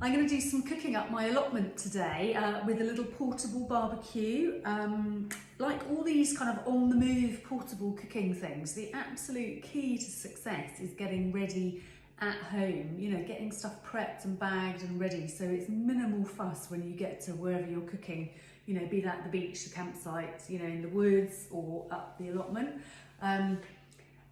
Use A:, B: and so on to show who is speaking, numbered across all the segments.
A: I'm going to do some cooking up my allotment today with a little portable barbecue. Like all these kind of on the move portable cooking things, the absolute key to success is getting ready at home, you know, getting stuff prepped and bagged and ready so it's minimal fuss when you get to wherever you're cooking, you know, be that the beach, the campsite, you know, in the woods or up the allotment.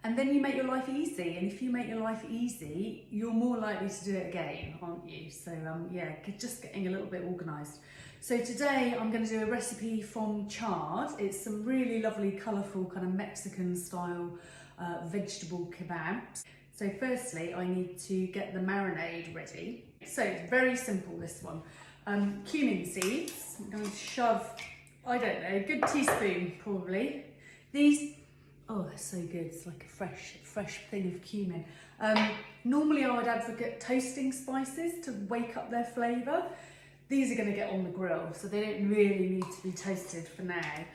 A: And then you make your life easy, and if you make your life easy, you're more likely to do it again, aren't you? So yeah, just getting a little bit organised. So today I'm going to do a recipe from Charred. It's some really lovely, colourful kind of Mexican style vegetable kebabs. So firstly, I need to get the marinade ready. So it's very simple, this one. Cumin seeds, I'm going to shove, I don't know, a good teaspoon probably. These, oh, they're so good. It's like a fresh thing of cumin. Normally I would advocate toasting spices to wake up their flavour. These are going to get on the grill, so they don't really need to be toasted for now.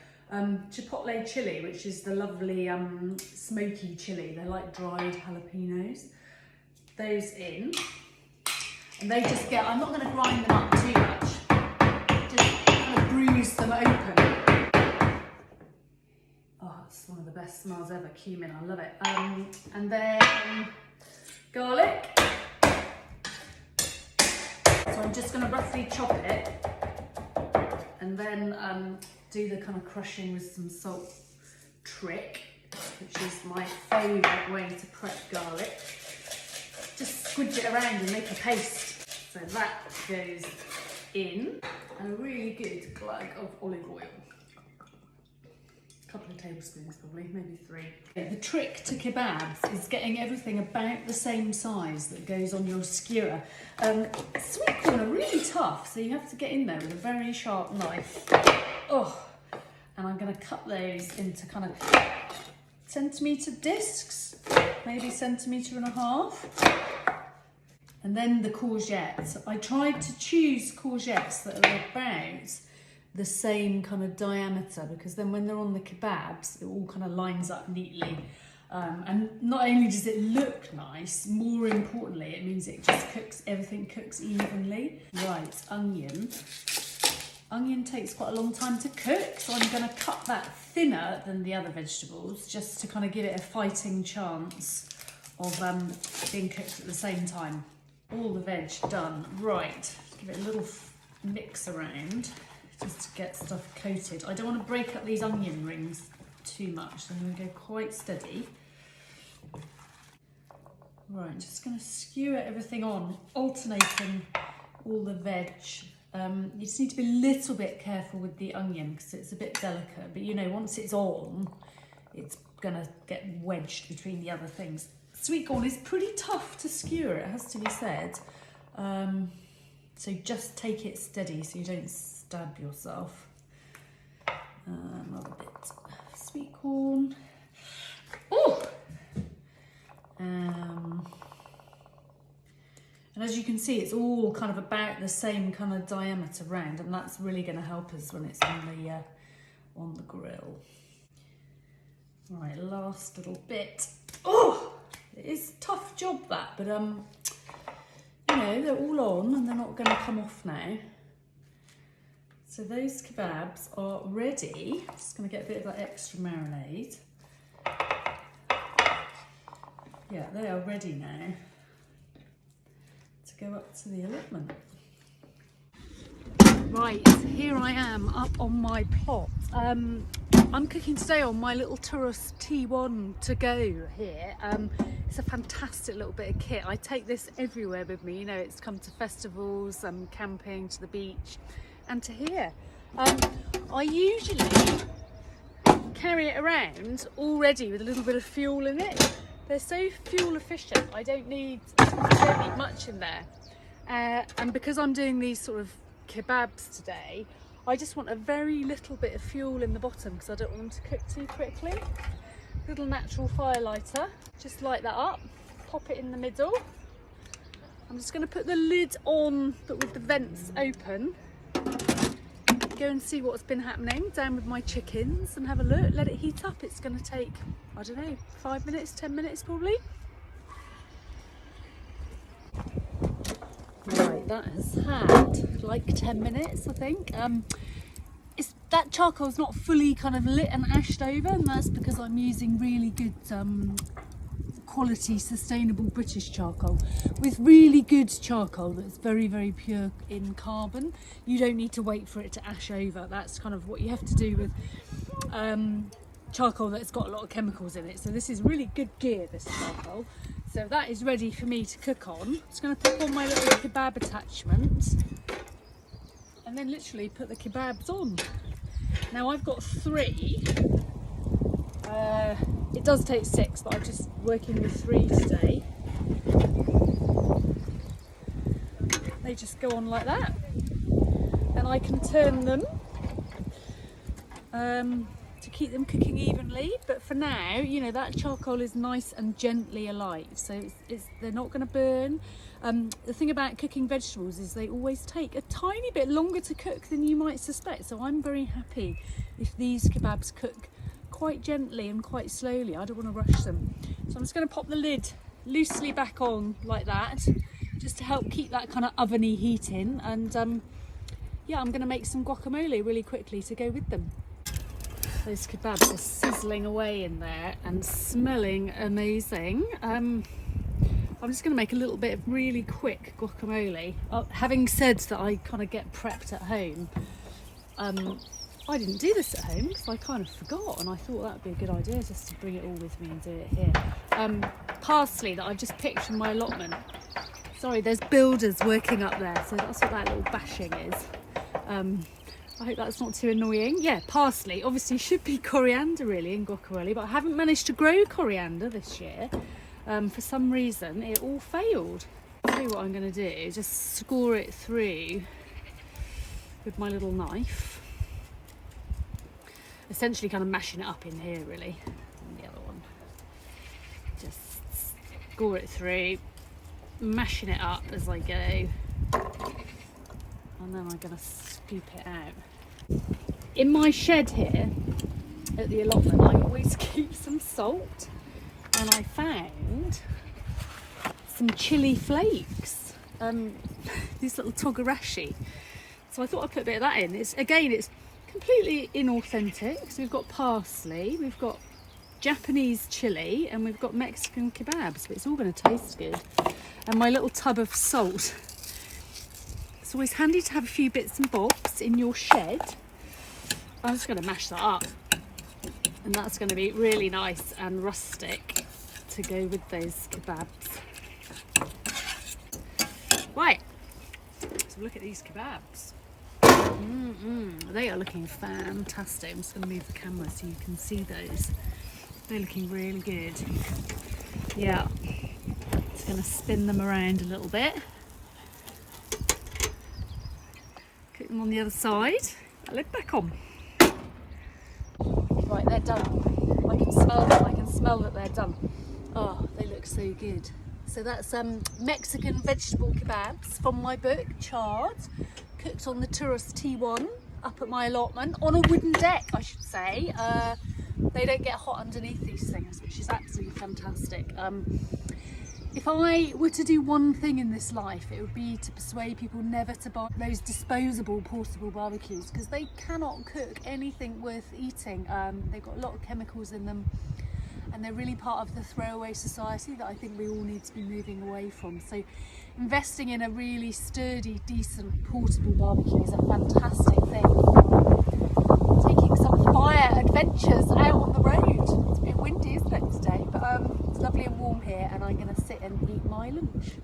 A: Chipotle chili, which is the lovely smoky chili. They're like dried jalapenos. Those in. And they just get, I'm not going to grind them up too much. Just kind of bruise them open. It's one of the best smells ever, cumin, I love it. And then garlic. So I'm just going to roughly chop it and then do the kind of crushing with some salt trick, which is my favourite way to prep garlic. Just squidge it around and make a paste. So that goes in, and a really good glug of olive oil. Couple of tablespoons probably, maybe 3. The trick to kebabs is getting everything about the same size that goes on your skewer. Sweet corn are really tough, so you have to get in there with a very sharp knife. Oh, and I'm going to cut those into kind of centimetre discs, maybe 1.5 centimetres. And then the courgettes. I tried to choose courgettes that are about the same kind of diameter, because then when they're on the kebabs, it all kind of lines up neatly. And not only does it look nice, more importantly, it means it just cooks, everything cooks evenly. Right, onion. Onion takes quite a long time to cook, so I'm going to cut that thinner than the other vegetables, just to kind of give it a fighting chance of being cooked at the same time. All the veg done. Right, give it a little mix around, just to get stuff coated. I don't want to break up these onion rings too much, so I'm going to go quite steady. Right, I'm just going to skewer everything on, alternating all the veg. You just need to be a little bit careful with the onion because it's a bit delicate, but you know, once it's on, it's going to get wedged between the other things. Sweet corn is pretty tough to skewer, it has to be said. So just take it steady so you don't stab yourself. Another bit of sweet corn. Oh! And as you can see, it's all kind of about the same kind of diameter round, and that's really going to help us when it's on the grill. Right, last little bit. Oh! It is a tough job that, but you know, they're all on and they're not going to come off now. So those kebabs are ready. Just going to get a bit of that extra marinade. Yeah, they are ready now to go up to the allotment. Right, here I am up on my plot. I'm cooking today on my little THÜROS T1 to go here. It's a fantastic little bit of kit. I take this everywhere with me. You know, it's come to festivals, camping, to the beach, and to here. I usually carry it around already with a little bit of fuel in it. They're so fuel efficient. I don't need much in there. And because I'm doing these sort of kebabs today, I just want a very little bit of fuel in the bottom because I don't want them to cook too quickly. Little natural fire lighter, just light that up, pop it in the middle. I'm just going to put the lid on, but with the vents open. Go and see what's been happening down with my chickens and have a look, let it heat up. It's going to take, I don't know, 5 minutes, 10 minutes probably. Right, that has had like 10 minutes, I think. That charcoal's not fully kind of lit and ashed over, and that's because I'm using really good quality sustainable British charcoal. With really good charcoal that's very, very pure in carbon, you don't need to wait for it to ash over. That's kind of what you have to do with charcoal that's got a lot of chemicals in it. So this is really good gear, this charcoal. So that is ready for me to cook on. I'm just going to put on my little kebab attachment and then literally put the kebabs on. Now I've got 3. It does take 6, but I'm just working with 3 today. They just go on like that, and I can turn them to keep them cooking evenly. But for now, you know, that charcoal is nice and gently alive, so they're not going to burn. The thing about cooking vegetables is they always take a tiny bit longer to cook than you might suspect, so I'm very happy if these kebabs cook quite gently and quite slowly. I don't want to rush them. So I'm just going to pop the lid loosely back on like that, just to help keep that kind of oveny heat in. And yeah, I'm going to make some guacamole really quickly to go with them. Those kebabs are sizzling away in there and smelling amazing. I'm just going to make a little bit of really quick guacamole. Having said that I kind of get prepped at home, I didn't do this at home because I kind of forgot, and I thought that would be a good idea just to bring it all with me and do it here. Parsley that I've just picked from my allotment. Sorry, there's builders working up there, so that's what that little bashing is. I hope that's not too annoying. Yeah, parsley. Obviously should be coriander really in guacamole, but I haven't managed to grow coriander this year. For some reason it all failed. I'll tell you what I'm going to do, just score it through with my little knife. Essentially kind of mashing it up in here really, and the other one. Just score it through, mashing it up as I go, and then I'm going to scoop it out. In my shed here at the allotment I always keep some salt, and I found some chili flakes, these little togarashi. So I thought I'd put a bit of that in. It's completely inauthentic. So we've got parsley, we've got Japanese chili, and we've got Mexican kebabs, but it's all going to taste good. And my little tub of salt. It's always handy to have a few bits and bobs in your shed. I'm just going to mash that up, and that's going to be really nice and rustic to go with those kebabs. Right, so look at these kebabs. They are looking fantastic. I'm just going to move the camera so you can see those. They're looking really good. Yeah, just going to spin them around a little bit. Cook them on the other side. Put the lid back on. Right, they're done. I can smell them. I can smell that they're done. Oh, they look so good. So that's Mexican vegetable kebabs from my book, Charred. Cooked on the THÜROS T1 up at my allotment on a wooden deck, I should say. They don't get hot underneath these things, which is absolutely fantastic. If I were to do one thing in this life, it would be to persuade people never to buy those disposable portable barbecues, because they cannot cook anything worth eating. They've got a lot of chemicals in them, and they're really part of the throwaway society that I think we all need to be moving away from. So investing in a really sturdy, decent portable barbecue is a fantastic thing. Taking some fire adventures out on the road. It's a bit windy, isn't it, today? But it's lovely and warm here, and I'm going to sit and eat my lunch.